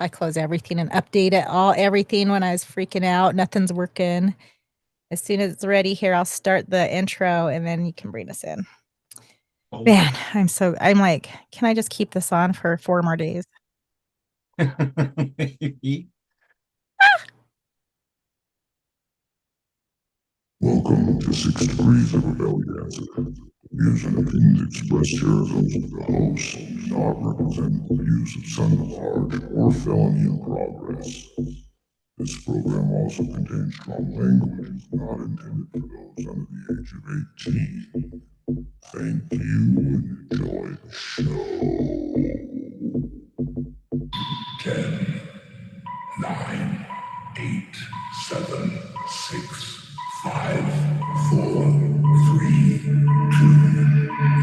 I close everything and update it everything when I was freaking out. Nothing's working. As soon as it's ready here, I'll start the intro and then you can bring us in. Oh. Man, I'm like, can I just keep this on for 4 more days? Welcome to 6 Degrees of Rebellion. Views and opinions expressed here are those of the host, do not represent the views of Son of Large or Felony in Progress. This program also contains strong language not intended for those under the age of 18. Thank you and enjoy the show. 10, 9, 8, 7, 6, 5, 4, 3, 2,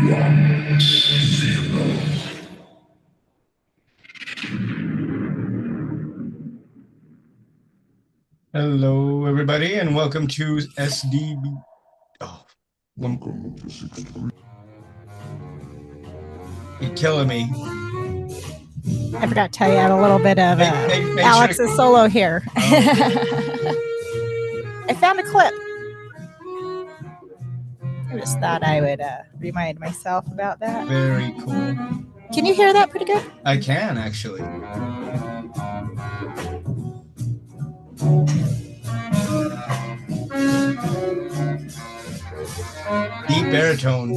1, 0. Hello, everybody, and welcome to SDBD. Welcome to 6 Degrees. You're killing me. I forgot to tell you, I had a little bit of Make Alex's solo here. Oh. I found a clip. I just thought I would remind myself about that. Very cool. Can you hear that pretty good? I can, actually. Deep baritone.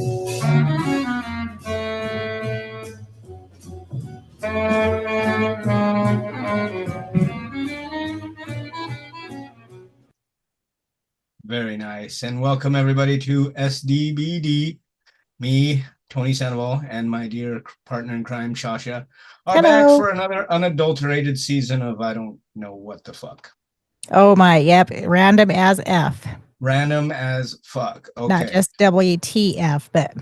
Very nice. And welcome, everybody, to SDBD. Me, Tony Sandoval, and my dear partner in crime, Shasha, are back for another unadulterated season of I don't know what the fuck. Oh my, yep. Random as F. Random as fuck. Okay. Not just WTF, but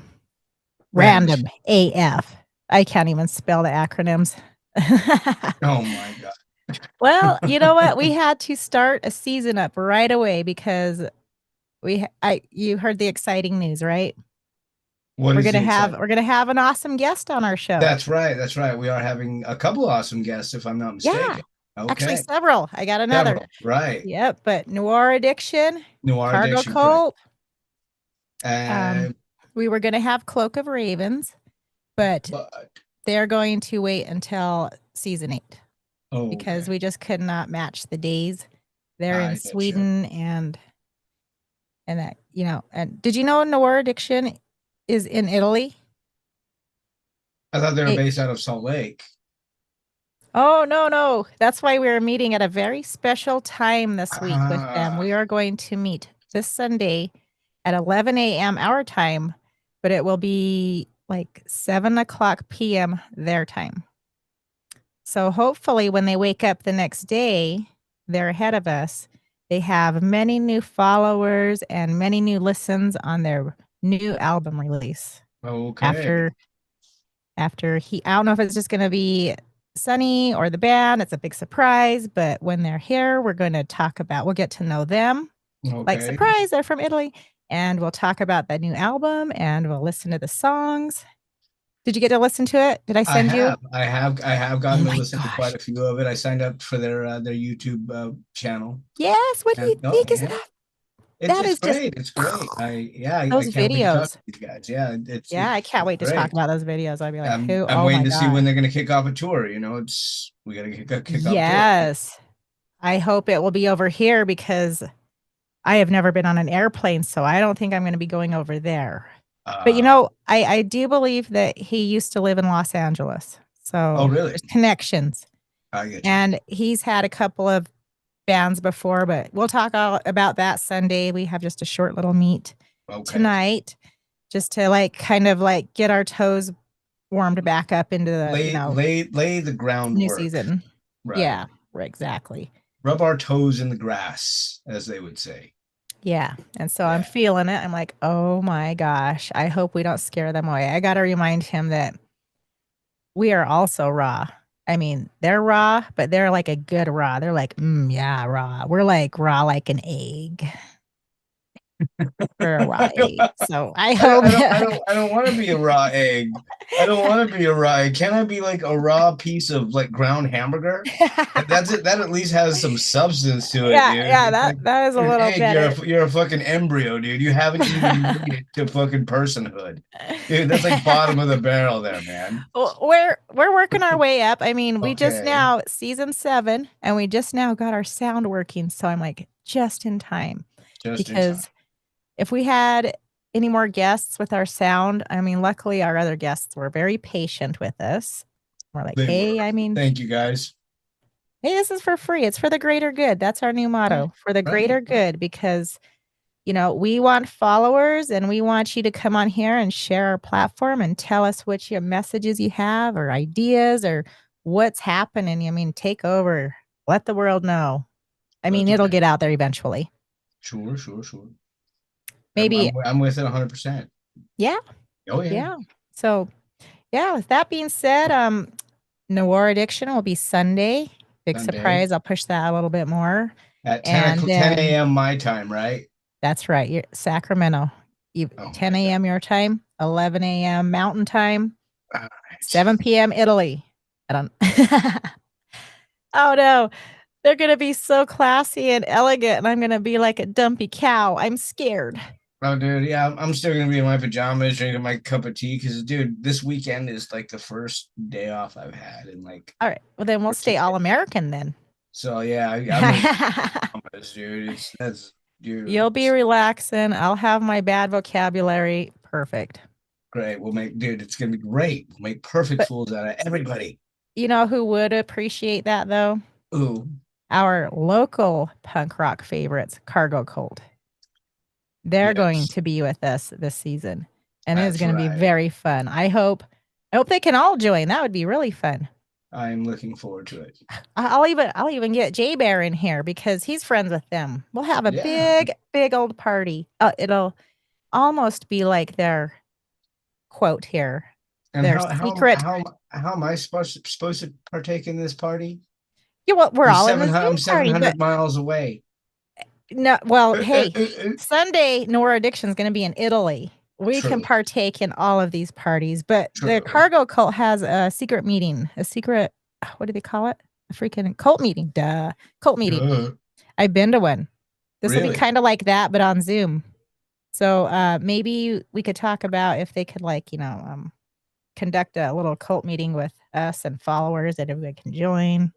random AF. I can't even spell the acronyms. Oh my God. Well, you know what? We had to start a season up right away because you heard the exciting news, right? We're gonna have an awesome guest on our show. That's right. That's right. We are having a couple awesome guests, if I'm not mistaken. Yeah. Okay. Actually, several. I got another. Several. Right. Yep. But Noir Addiction, Cargo Cult. We were going to have Cloak of Ravens, but they're going to wait until season 8. Oh, because we just could not match the days. They're in Sweden and that, you know, and did you know Noir Addiction is in Italy? I thought they were based out of Salt Lake. Oh, no. That's why we're meeting at a very special time this week with them. We are going to meet this Sunday at 11 a.m. our time, but it will be like 7 o'clock p.m. their time. So hopefully when they wake up the next day, they're ahead of us. They have many new followers and many new listens on their new album release. Okay. After I don't know if it's just going to be Sunny or the band. It's a big surprise, but when they're here, we'll get to know them. Okay. Like, surprise, they're from Italy. And we'll talk about the new album and we'll listen to the songs. Did you get to listen to it? Did I send you? I have gotten to listen to quite a few of it. I signed up for their YouTube channel. Yes. What do you think? It's great. It's great. Those videos. Wait to talk to these guys. Yeah, I can't wait to talk about those videos. I'll be like, I'm waiting to see when they're going to kick off a tour. You know, we got to kick off. Yes, I hope it will be over here because I have never been on an airplane, so I don't think I'm going to be going over there. But you know, I do believe that he used to live in Los Angeles, so really? There's connections. I get you. And he's had a couple of bands before, but we'll talk about that Sunday. We have just a short little meet tonight, just to kind of get our toes warmed back up into the lay the groundwork. New season. Right. Yeah, exactly. Rub our toes in the grass, as they would say. Yeah. And so I'm feeling it. I'm like, oh my gosh, I hope we don't scare them away. I got to remind him that we are also raw. I mean, they're raw, but they're like a good raw. They're like, raw. We're like raw like an egg. for a raw I don't, egg. So I hope I don't want to be a raw egg. I don't want to be a raw egg. Can I be like a raw piece of like ground hamburger? That's it. That at least has some substance to it, yeah, dude. yeah, It's like that is a you're an little egg. better. You're a fucking embryo, dude. You haven't even made it to fucking personhood, dude. That's like bottom of the barrel there, man. Well, we're working our way up. I mean, we just Okay, now season 7, and we just now got our sound working. So I'm like just in time just in time. because if we had any more guests with our sound, I mean, luckily our other guests were very patient with us. We're like, They hey, were. I mean, Thank you, guys. hey, this is for free. It's for the greater good. That's our new motto, for the greater Right. good, because we want followers and we want you to come on here and share our platform and tell us what your messages you have or ideas or what's happening. I mean, take over, let the world know. I mean, it'll get out there eventually. Sure, sure, sure. Maybe. I'm with it 100%. Yeah. Oh yeah. Yeah. So, yeah, with that being said, Noir Addiction will be Sunday. Big Sunday. surprise. I'll push that a little bit more. At 10 And then, a.m. my time, right? that's right. You're Sacramento. Oh 10 my God. a.m. your time, 11 a.m. Mountain time, All right. 7 p.m. Italy. I don't. Oh no, they're gonna be so classy and elegant, and I'm gonna be like a dumpy cow. I'm scared. Oh, dude, yeah, I'm still gonna be in my pajamas, drinking my cup of tea, because, dude, this weekend is like the first day off I've had in like. All right, well then we'll stay all American then. So yeah, I'm gonna pajamas, dude. Dude. You'll be relaxing. I'll have my bad vocabulary. Perfect. Great. Dude, it's gonna be great. We'll make perfect fools out of everybody. You know who would appreciate that though? Ooh. Our local punk rock favorites, Cargo Cult. They're going to be with us this season, and it's going to be very fun. I hope they can all join. That would be really fun. I'm looking forward to it. I'll even get Jay Bear in here because he's friends with them. We'll have a big old party. It'll almost be like their quote here. And their secret. How am I supposed to partake in this party? Yeah, well, we're all in the Zoom I'm 700 party, miles away. No, well, hey, Sunday, Noir Addiction is going to be in Italy. We can partake in all of these parties, but the Cargo Cult has a secret meeting, what do they call it? A freaking cult meeting. Duh. Cult meeting. I've been to one. This will be kind of like that, but on Zoom. So maybe we could talk about if they could conduct a little cult meeting with us and followers that everybody can join.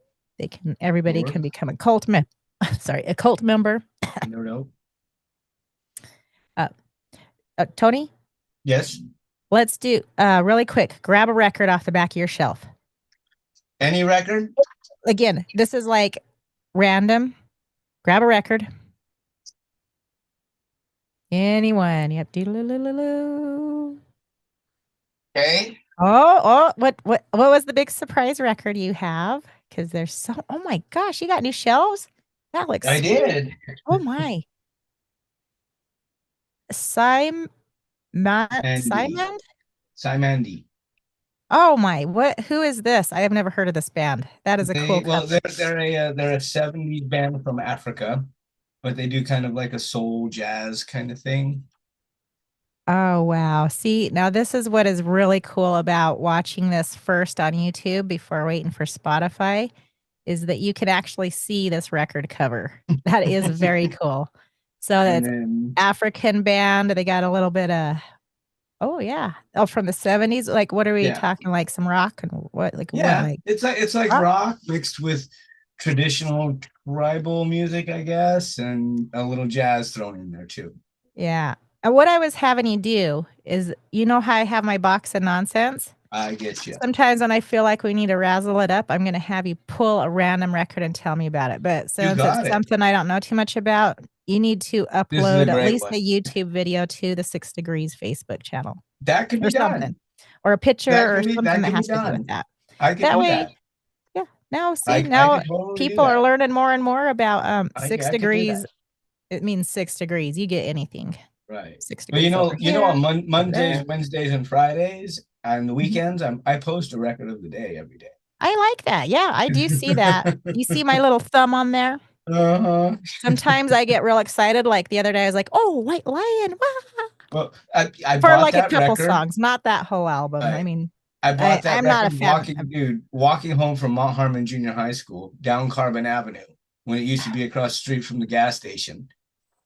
Everybody can become a cult member. No. Tony? Yes. Let's do really quick. Grab a record off the back of your shelf. Any record? Again, this is like random. Grab a record. Anyone? Yep. Okay. What was the big surprise record you have? Because there's oh my gosh, you got new shelves? That looks I did. Oh my. Simon? Simandi. Oh my, who is this? I have never heard of this band. That is a cool Well, they're a 70s band from Africa, but they do kind of like a soul jazz kind of thing. Oh, wow. See, now this is what is really cool about watching this first on YouTube before waiting for Spotify is that you can actually see this record cover. That is very cool. So that's African band. They got a little bit of, from the 70s. Like, what are we talking? Like some rock and what? Like, yeah, what, like, it's like rock mixed with traditional tribal music, I guess, and a little jazz thrown in there too. Yeah. And what I was having you do is, how I have my box of nonsense? I get you. Sometimes when I feel like we need to razzle it up, I'm going to have you pull a random record and tell me about it. But since it's something I don't know too much about, you need to upload at least a YouTube video to the 6 Degrees Facebook channel. That could be done. Or a picture or something that has to do with that. I can do that. Yeah. Now, see, totally people are learning more and more about 6 Degrees. It means 6 degrees. You get anything. Right. 6 degrees. But on Mondays, Wednesdays, and Fridays, and the weekends, I post a record of the day every day. I like that. Yeah, I do see that. You see my little thumb on there? Uh-huh. Sometimes I get real excited. Like the other day, I was like, "Oh, White Lion!" Wah! Well, I For bought like a that couple record. songs, not that whole album. I mean, I bought that I'm not a record fan walking home from Mount Harmon Junior High School down Carbon Avenue when it used to be across the street from the gas station.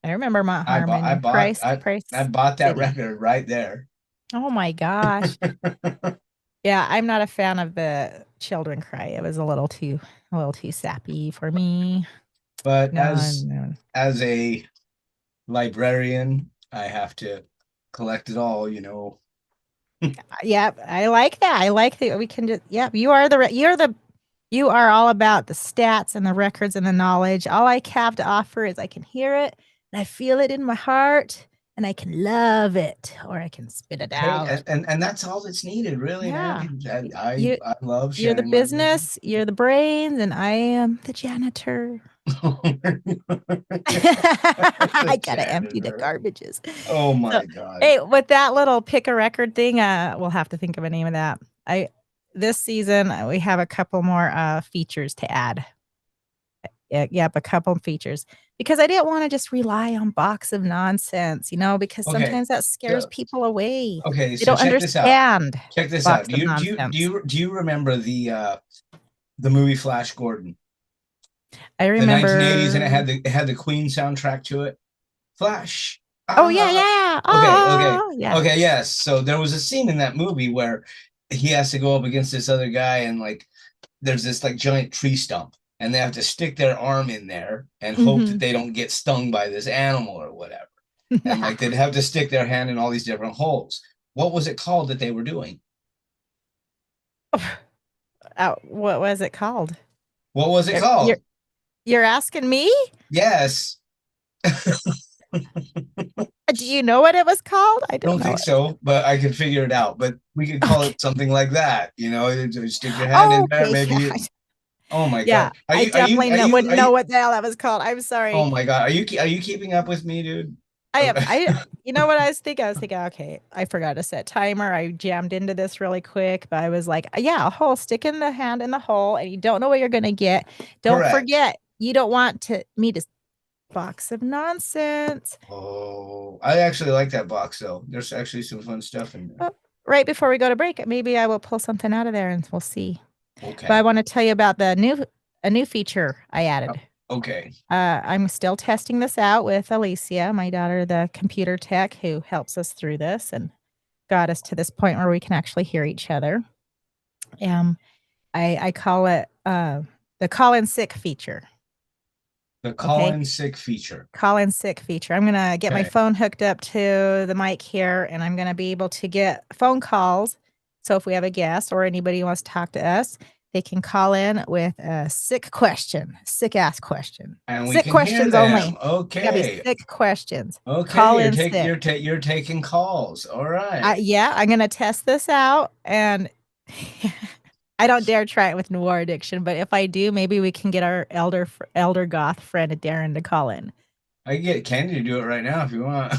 I remember Mount I bought I Harmon, bought Price I bought that City. record right there. Oh my gosh. Yeah, I'm not a fan of the children cry. It was a little too sappy for me. But No. as a librarian, I have to collect it all, you know. Yeah, I like that. I like that we can just, yeah, you are all about the stats and the records and the knowledge. All I have to offer is I can hear it and I feel it in my heart and I can love it or I can spit it Hey, out. and that's all that's needed, really, Yeah. man. And I You, I love you're the sharing my music. business, you're the brains, and I am the janitor. The I gotta empty the janitor. garbages. Oh So, my God. hey, with that little pick a record thing, we'll have to think of a name of that. This season we have a couple more features to add. Yep, a couple features because I didn't want to just rely on box of nonsense, because Okay. sometimes that scares So, people away. okay, They so don't check this out. understand Check this out. box Do of you do you do nonsense. you do you remember the movie Flash Gordon? I The 1980s, and remember. it had the Queen soundtrack to it. Flash. Oh yeah. Okay. Oh yeah. Okay, yes. So there was a scene in that movie where he has to go up against this other guy, and like there's this like giant tree stump, and they have to stick their arm in there and hope that they don't get stung by this animal or whatever. And like they'd have to stick their hand in all these different holes. What was it called that they were doing? What was it called? What was it called? You're asking me? Yes. Do you know what it was called? I Don't don't know think it. so, but I could figure it out. But we could call Okay. it something like that. You know, you stick your hand in there, Okay. maybe. Oh my Yeah, God. I definitely wouldn't know what the hell that was called. I'm sorry. Oh my God. Are you keeping up with me, dude? I am. You know what I was thinking? I was thinking, okay, I forgot to set timer. I jammed into this really quick, but I was like, yeah, a hole, stick in the hand in the hole, and you don't know what you're gonna get. Don't Correct. forget, you don't want me to box of nonsense. Oh, I actually like that box though. There's actually some fun stuff in there. Well, right before we go to break, maybe I will pull something out of there and we'll see. Okay. But I want to tell you about a new feature I added. Okay. I'm still testing this out with Alicia, my daughter, the computer tech who helps us through this and got us to this point where we can actually hear each other. I call it the Call-in-Sic feature. The Call-in-Sic feature. Call-in-Sic feature. I'm gonna get my phone hooked up to the mic here, and I'm gonna be able to get phone calls. So if we have a guest or anybody who wants to talk to us, they can call in with a sick ass question. And we sick can questions hear them. only. Okay. Gotta be sick questions. Okay. Call in sick. You're taking calls. All right. Yeah, I'm gonna test this out, and I don't dare try it with Noir Addiction, but if I do, maybe we can get our elder goth friend Darren to call in. I can get Candy to do it right now if you want.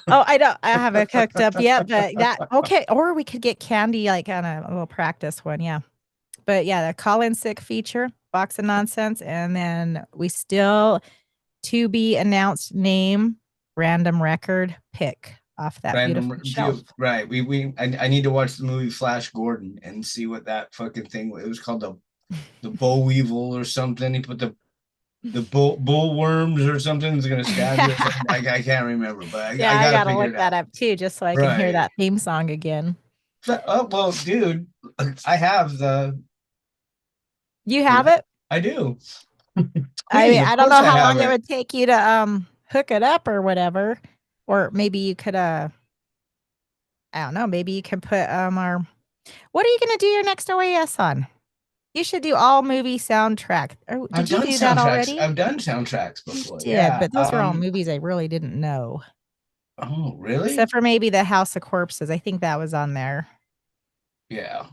Oh, I haven't cooked up yet, but okay. Or we could get Candy like on a little practice one. Yeah. But yeah, the Call-in-Sic feature, box of nonsense. And then we still to be announced name, random record pick off that beautiful shelf. Right. I need to watch the movie Flash Gordon and see what that fucking thing, it was called the Boll Weevil or something. He put the bull worms or something is gonna stab you. I can't remember, but I gotta look that up too, just so I can hear that theme song again. Oh well, dude, I have the. You have it? I do. I mean, I don't know how long it would take you to hook it up or whatever, or maybe you could I don't know, maybe you can put our. What are you gonna do your next OAS on? You should do all movie soundtrack. Or did you do that already? I've done soundtracks before. Yeah, but those are all movies I really didn't know. Oh, really? Except for maybe the House of Corpses. I think that was on there. Yeah.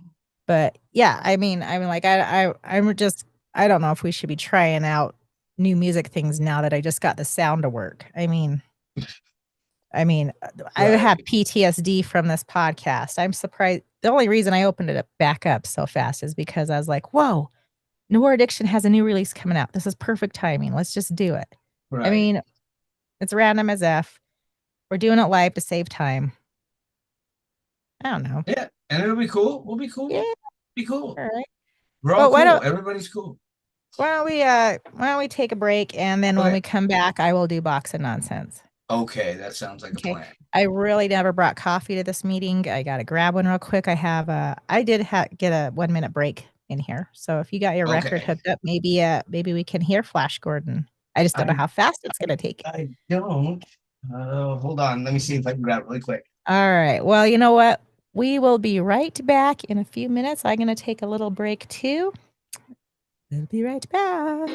But yeah, I mean, like I'm just I don't know if we should be trying out new music things now that I just got the sound to work. I mean, right. I have PTSD from this podcast. I'm surprised. The only reason I opened it back up so fast is because I was like, whoa, Noir Addiction has a new release coming out. This is perfect timing. Let's just do it. Right. I mean, it's random as F. We're doing it live to save time. I don't know. Yeah, and it'll be cool. We'll be cool. Yeah. Be cool. All right. We're all cool. Everybody's cool. Why don't we take a break, and then when we come back, I will do Box of Nonsense. Okay, that sounds like a plan. I really never brought coffee to this meeting. I got to grab one real quick. I did get a 1 minute break in here. So if you got your record hooked up, maybe we can hear Flash Gordon. I just don't know how fast it's going to take. I don't. Hold on. Let me see if I can grab it really quick. All right. Well, you know what? We will be right back in a few minutes. I'm going to take a little break too. We'll be right back.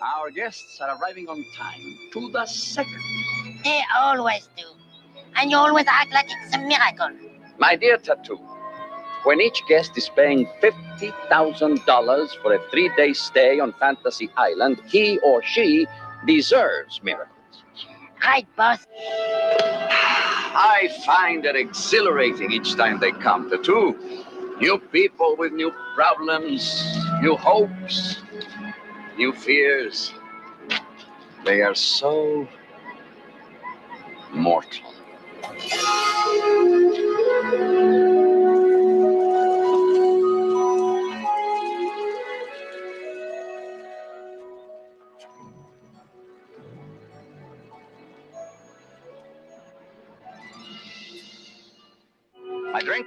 Our guests are arriving on time to the second. They always do. And you always act like it's a miracle. My dear Tattoo, when each guest is paying $50,000 for a 3-day stay on Fantasy Island, he or she deserves miracles. Right, boss. I find it exhilarating each time they come, Tattoo. New people with new problems, new hopes, new fears. They are so mortal. My drink?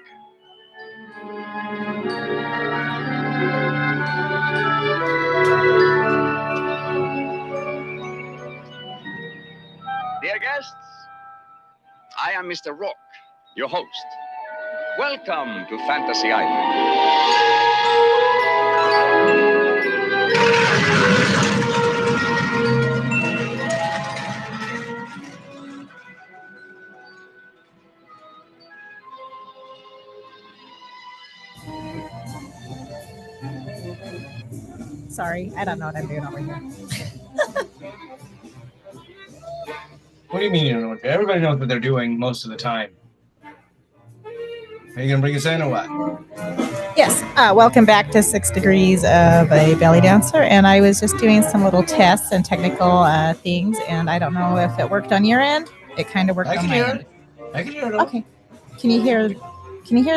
Dear guests, I am Mr. Rourke, your host. Welcome to Fantasy Island. Sorry, I don't know what I'm doing over here. What do you mean you don't know what? Everybody knows what they're doing most of the time. Are you gonna bring us in or what? Yes. Welcome back to 6 Degrees of a Belly Dancer. And I was just doing some little tests and technical things, and I don't know if it worked on your end. It kind of worked on my end. I can hear it. Okay. Can you hear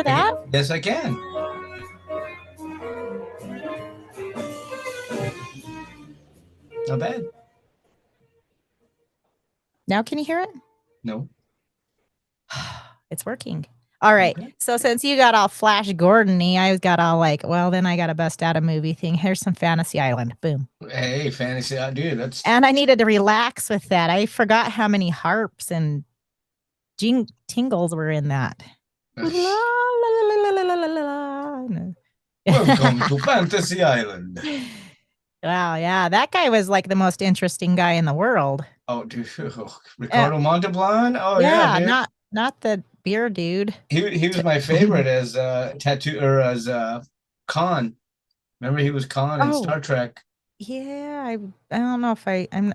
that? Yes, I can. Not bad. Now can you hear it? No. It's working. All right. Okay. So since you got all Flash Gordon-y, I got all like, well, then I got to bust out a movie thing. Here's some Fantasy Island. Boom. Hey, Fantasy, dude, that's. And I needed to relax with that. I forgot how many harps and tingles were in that. Welcome to Fantasy Island. Wow, yeah, that guy was like the most interesting guy in the world. Oh, dude, Ricardo Montalban. Oh yeah, dude. not the beer dude. He was my favorite as tattoo or as Khan. Remember he was Khan in Star Trek. Yeah, I don't know if I'm.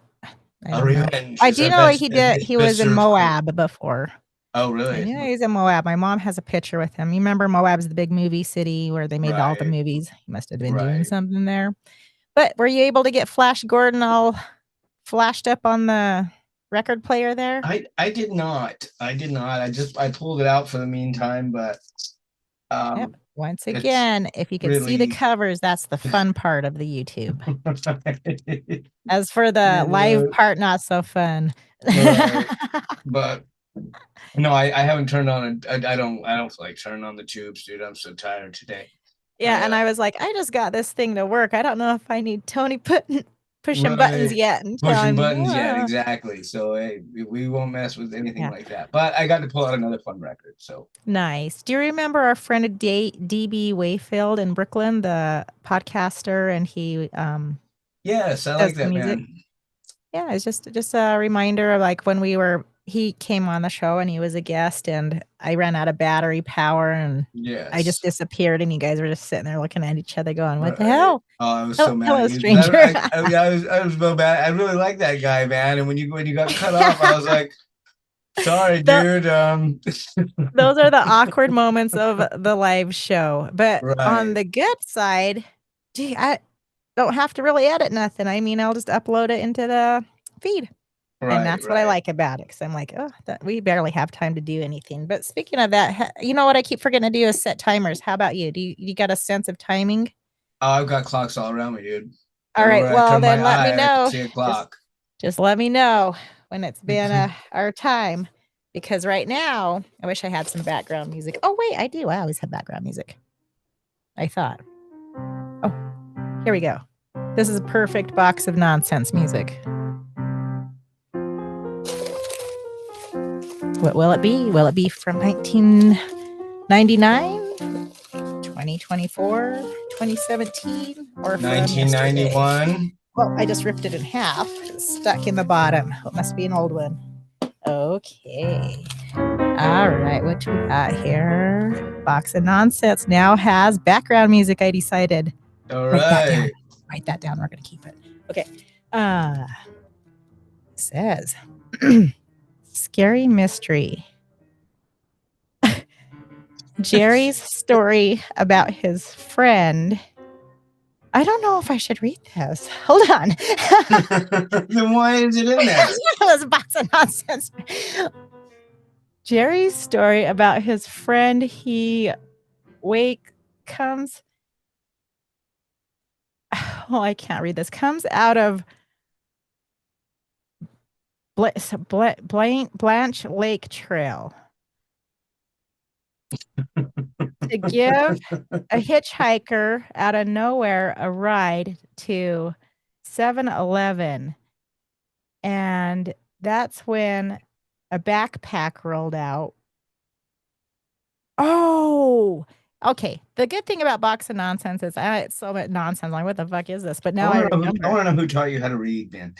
I do know he was in Moab before. Oh, really? Yeah, he's in Moab. My mom has a picture with him. You remember Moab's the big movie city where they made all the movies? He must have been doing something there. But were you able to get Flash Gordon all flashed up on the record player there? I did not. I pulled it out for the meantime, but Once again, if you could see the really- covers, that's the fun part of the YouTube. As for the live part, not so fun. Right. But no, I haven't turned on it. I don't feel like turning on the tubes, dude. I'm so tired today. Yeah, and I was like, I just got this thing to work. I don't know if I need Tony pushing buttons yet. Pushing buttons yet, exactly. So hey, we won't mess with anything like that. But I got to pull out another fun record. So nice. Do you remember our friend DB Wayfield in Brooklyn, the podcaster, and he yes, I like that music. Man. Yeah, it's just a reminder of like when he came on the show and he was a guest and I ran out of battery power and I just disappeared and you guys were just sitting there looking at each other going, what the hell? Oh, I was so mad. Hello, stranger. I was so bad. I really like that guy, man. And when you got cut off, I was like, sorry, dude. Those are the awkward moments of the live show. But on the good side, gee, I don't have to really edit nothing. I mean, I'll just upload it into the feed. And that's what I like about it. Because I'm like, we barely have time to do anything. But speaking of that, you know what I keep forgetting to do is set timers. How about you? Do you got a sense of timing? Oh, I've got clocks all around me, dude. All right. Well, then let me know. See a clock. Just let me know when it's been our time. Because right now, I wish I had some background music. Oh, wait, I do. I always have background music. I thought. Oh, here we go. This is a perfect box of nonsense music. What will it be? Will it be from 1999, 2024, 2017, or from 1991? Yesterday? Well, I just ripped it in half. It's stuck in the bottom. It must be an old one. Okay. All right. What we got here? Box of Nonsense now has background music, I decided. All right. Write that down. We're going to keep it. Okay. It says... Scary mystery. Jerry's story about his friend. I don't know if I should read this. Hold on. Then why is it in there? It was a box of nonsense. Jerry's story about his friend. Comes. Oh, I can't read this. Comes out of Blanche Lake Trail to give a hitchhiker out of nowhere a ride to 7-Eleven. And that's when a backpack rolled out. Oh, okay. The good thing about Box of Nonsense is it's so much nonsense. I'm like, what the fuck is this? But now I remember. I want to know who taught you how to read, man.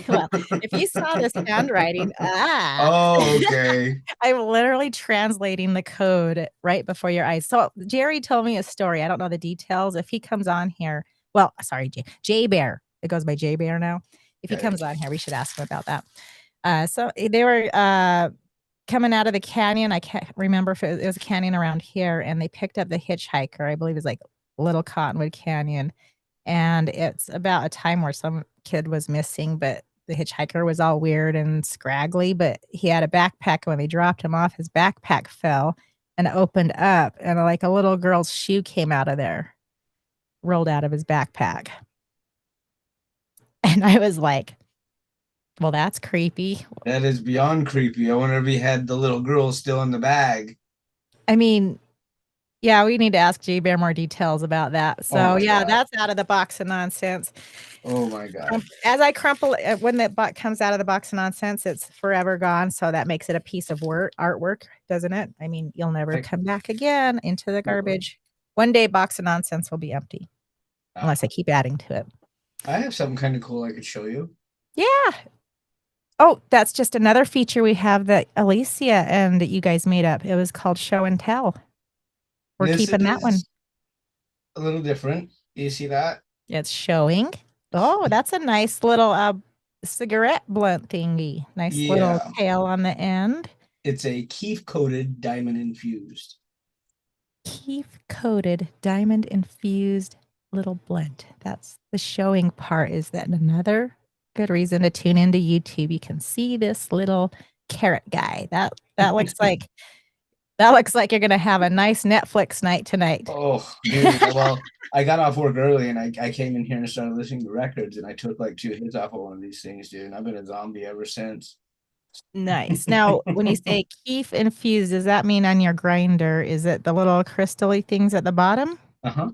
Well, if you saw this handwriting, Oh, okay. I'm literally translating the code right before your eyes. So Jerry told me a story. I don't know the details. If he comes on here, well, sorry, J Bear. It goes by J Bear now. If he comes on here, we should ask him about that. So they were coming out of the canyon. I can't remember if it was a canyon around here, and they picked up the hitchhiker. I believe it was like Little Cottonwood Canyon. And it's about a time where some kid was missing, but the hitchhiker was all weird and scraggly, but he had a backpack. When they dropped him off, his backpack fell and opened up, and like a little girl's shoe came out of there, rolled out of his backpack. And I was like, well, that's creepy. That is beyond creepy. I wonder if he had the little girl still in the bag. I mean, yeah, we need to ask J Bear more details about that. So yeah, that's out of the box of nonsense. Oh my God. As I crumple it, when the box comes out of the box of nonsense, it's forever gone. So that makes it a piece of artwork, doesn't it? I mean, you'll never come back again into the garbage. One day, box of nonsense will be empty. Unless I keep adding to it. I have something kind of cool I could show you. Yeah. Oh, that's just another feature we have that Alicia and you guys made up. It was called Show and Tell. We're keeping that one. A little different. You see that? It's showing. Oh, that's a nice little cigarette blunt thingy. Nice little tail on the end. It's a keef-coated diamond infused. Keef-coated diamond infused little blunt. That's the showing part. Is that another good reason to tune into YouTube? You can see this little carrot guy. That looks like That looks like you're going to have a nice Netflix night tonight. Oh, dude. Well, I got off work early and I came in here and started listening to records and I took like 2 hits off of one of these things, dude. And I've been a zombie ever since. Nice. Now, when you say keef infused, does that mean on your grinder? Is it the little crystally things at the bottom? Uh-huh.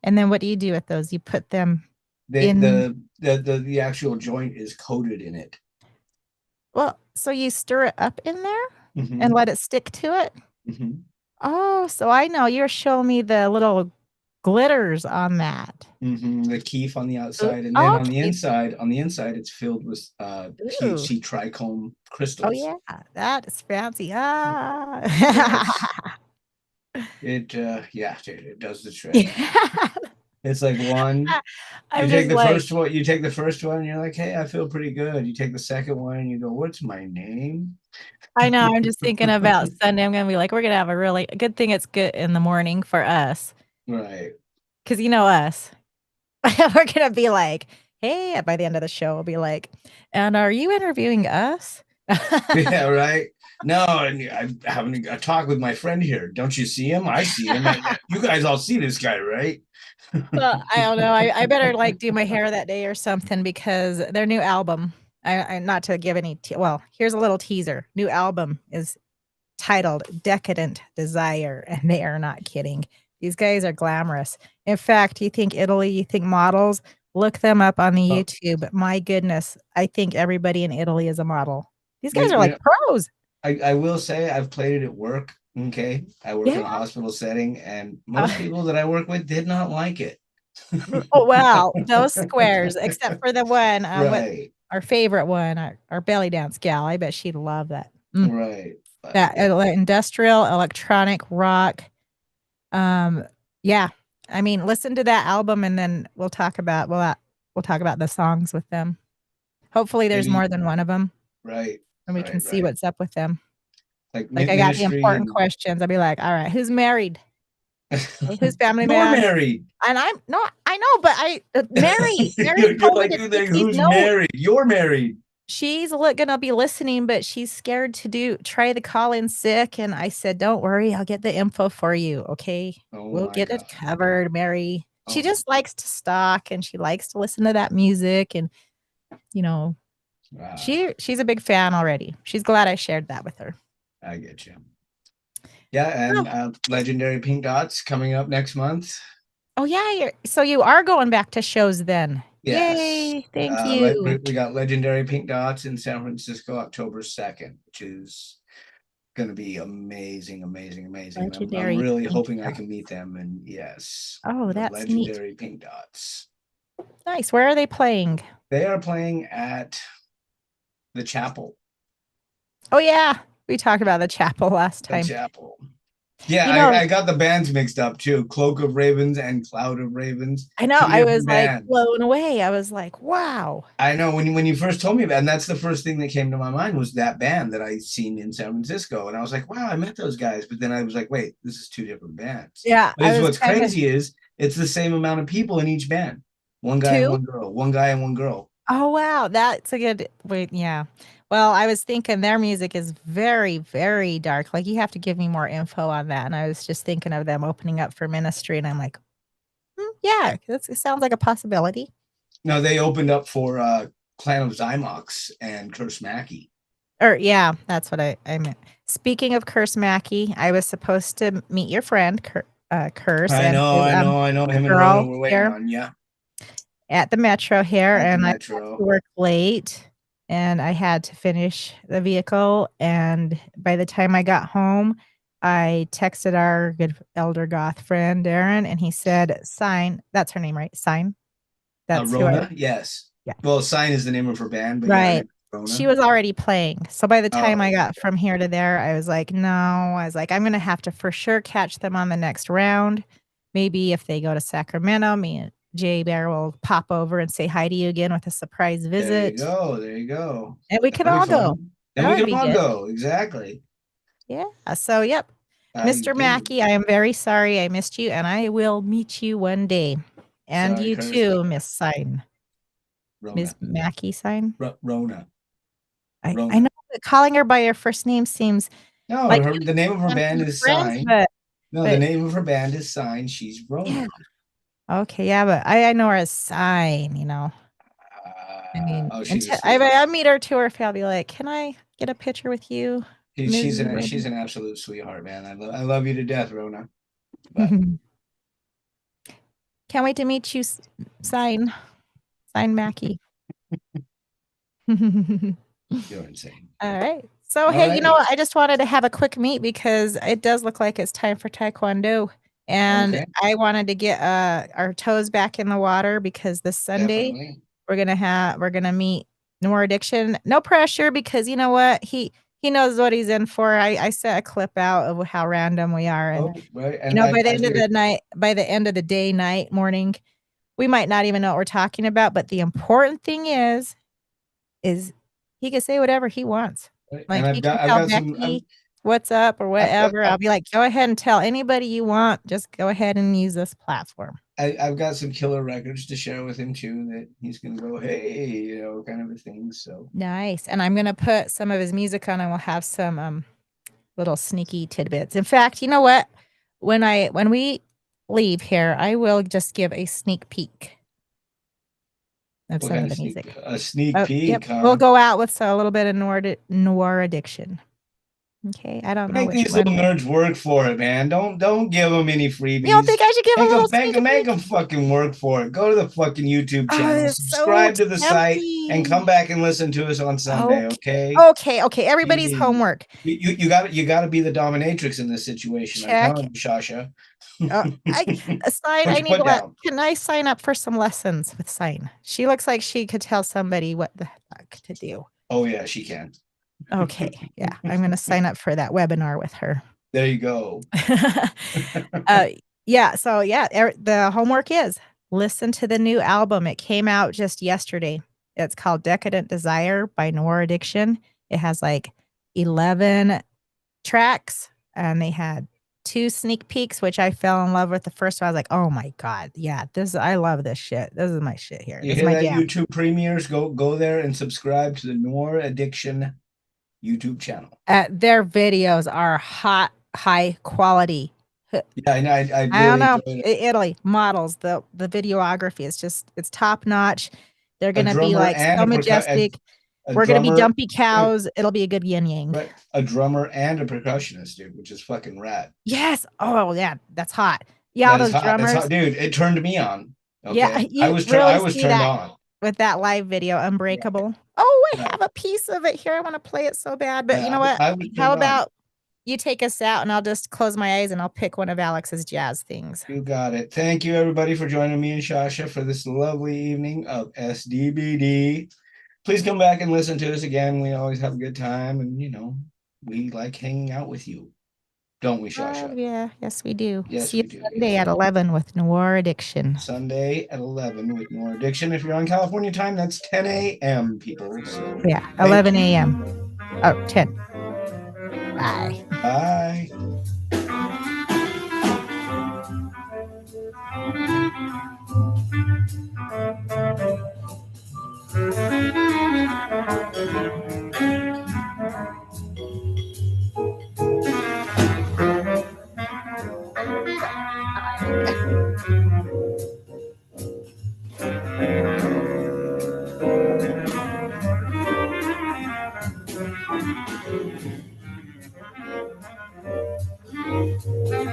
And then what do you do with those? You put them in. The actual joint is coated in it. Well, so you stir it up in there Mhm. and let it stick to it? Mhm. Oh, so I know. You're showing me the little glitters on that. The keef on the outside, and then on the Okay. inside, it's filled with Ooh. THC trichome crystals. Oh, yeah. That is fancy. Ah. Yeah, dude, it does the trick. It's like one. I'm You take just the like, first one. You take the first one, and you're like, "Hey, I feel pretty good." You take the second one, and you go, "What's my name?" I know. I'm just thinking about Sunday. I'm going to be like, we're going to have a really good thing. It's good in the morning for us. Right. Because you know us. We're going to be like, hey, by the end of the show, we'll be like, and are you interviewing us? Yeah, right. No, and I'm having a talk with my friend here. Don't you see him? I see him. You guys all see this guy, right? Well, I don't know. I better like do my hair that day or something because their new album, I not to give any, well, here's a little teaser. New album is titled Decadent Desire, and they are not kidding. These guys are glamorous. In fact, you think Italy, you think models, look them up on the YouTube. My goodness, I think everybody in Italy is a model. These guys are like pros. I will say I've played it at work. Okay. I work in a hospital setting, and most people that I work with did not like it. Oh, well, those squares, except for the one, Right. our favorite one, our belly dance gal. I bet she'd love that. Right. That industrial, electronic rock. Yeah. I mean, listen to that album, and then we'll talk about the songs with them. Hopefully, there's more than one of them. Right. And we can see what's up with them. Like I got the important questions. I'll be like, all right, who's married? Who's family man? You're married. And I know, but Mary. You're like, who's married? You're married. She's gonna be listening, but she's scared to try the Call-in-Sic. And I said, don't worry, I'll get the info for you. Okay. We'll get it covered, Mary. She just likes to stalk and she likes to listen to that music. And, she's a big fan already. She's glad I shared that with her. I get you. Yeah, and Legendary Pink Dots coming up next month. Oh, yeah. So you are going back to shows then. Yes. Yay. Thank you. We got Legendary Pink Dots in San Francisco, October 2nd, which is going to be amazing. I'm really hoping I can meet them. And yes. Oh, that's Legendary neat. Pink Dots. Nice. Where are they playing? They are playing at the Chapel. Oh, yeah. We talked about the Chapel last time. The Chapel. Yeah, I got the bands mixed up too. Cloak of Ravens and Cloud of Ravens. I know. I was like blown away. I was like, wow. I know when you first told me about it, and that's the first thing that came to my mind was that band that I seen in San Francisco. And I was like, wow, I met those guys. But then I was like, wait, this is 2 different bands. Yeah. What's crazy is it's the same amount of people in each band. One guy and one girl. One guy and one girl. Oh, wow. That's a good yeah. Well, I was thinking their music is very, very dark. Like, you have to give me more info on that. And I was just thinking of them opening up for ministry. And I'm like, yeah, it sounds like a possibility. No, they opened up for Clan of Zymox and Curse Mackey. Yeah, that's what I meant. Speaking of Curse Mackey, I was supposed to meet your friend, Curse. I know. Him and Rona were waiting on you. At the Metro here. I had to work late. And I had to finish the vehicle. And by the time I got home, I texted our good elder goth friend, Darren, and he said, Sign. That's her name, right? Sign. That's Rona? Yes. Yeah. Well, Sign is the name of her band. But right. Yeah, she was already playing. So by the time I got from here to there, I was like, no. I was like, I'm going to have to for sure catch them on the next round. Maybe if they go to Sacramento, me and Jay Bear will pop over and say hi to you again with a surprise visit. There you go. And we can all go. And we can all go. Exactly. Yeah. So, yep. Mr. Mackey, I am very sorry I missed you, and I will meet you one day. And sorry, you too, Miss Sign. Ms. Mackey Sign? Rona. I know that calling her by her first name seems No, Like, the name of her band is friends, Sign. but No, the name of her band is Sign. She's Rona. yeah. Okay, yeah, but I know her as Sign, you know. I mean, She's a I meet her to her family. I'll be like, can I get a picture with you? she's an absolute sweetheart, man. I love you to death, Rona. But can't wait to meet you, Sign Mackie. you're insane. All right. So, hey, you know what? I just wanted to have a quick meet because it does look like it's time for Taekwondo. And I wanted to get our toes back in the water because this Sunday we're gonna meet Noir Addiction. No pressure because you know what? He knows what he's in for. I set a clip out of how random we are. And, And you know, by the end of the night, by the end of the day, night, morning, we might not even know what we're talking about. But the important thing is he can say whatever he wants. Like, he can tell Becky what's up or whatever. I'll be like, go ahead and tell anybody you want. Just go ahead and use this platform. I've got some killer records to share with him too that he's gonna go, hey, you know, kind of a thing. So nice. And I'm gonna put some of his music on and we'll have some little sneaky tidbits. In fact, you know what? When we leave here, I will just give a sneak peek of some of the music. A sneak peek. Yep. Huh? We'll go out with a little bit of Noir Addiction. Okay, I don't know. Make these little nerds work for it, man. Don't give them any freebies. You don't think I should give them make them fucking work for it. Go to the fucking YouTube channel, subscribe to the site, and come back and listen to us on Sunday. Okay. Okay. Everybody's homework. You got to be the dominatrix in this situation. Check. I'm telling you, Shasha. Can I sign up for some lessons with Sign? She looks like she could tell somebody what the fuck to do. Oh yeah, she can. Okay, yeah, I'm gonna sign up for that webinar with her. There you go. Yeah. So yeah, the homework is listen to the new album. It came out just yesterday. It's called Decadent Desire by Noir Addiction. It has like 11 tracks, and they had 2 sneak peeks, which I fell in love with. The first one, I was like, oh my God, yeah, I love this shit. This is my shit here. You hear that, YouTube premieres? Go there and subscribe to the Noir Addiction YouTube channel. Their videos are high quality. Yeah, I don't know. Italy models, the videography is it's top notch. They're gonna be like so majestic. We're gonna be dumpy cows. It'll be a good yin yang. Right. A drummer and a percussionist, dude, which is fucking rad. Yes. Oh yeah, that's hot. Yeah, those drummers, that's hot. Dude. It turned me on. Okay? Yeah, I was turned on with that live video, Unbreakable. Yeah. Oh, I have a piece of it here. I want to play it so bad, but you know what? How about you take us out and I'll just close my eyes and I'll pick one of Alex's jazz things. You got it. Thank you, everybody, for joining me and Shasha for this lovely evening of SDBD. Please come back and listen to us again. We always have a good time, and you know, we like hanging out with you, don't we, Shasha? Yeah, yes, we do. Yes, see you Sunday at 11 with Noir Addiction. Sunday at 11 with Noir Addiction. If you're on California time, that's 10 a.m. people. So yeah, 11 a.m. Oh, 10. Bye. Bye.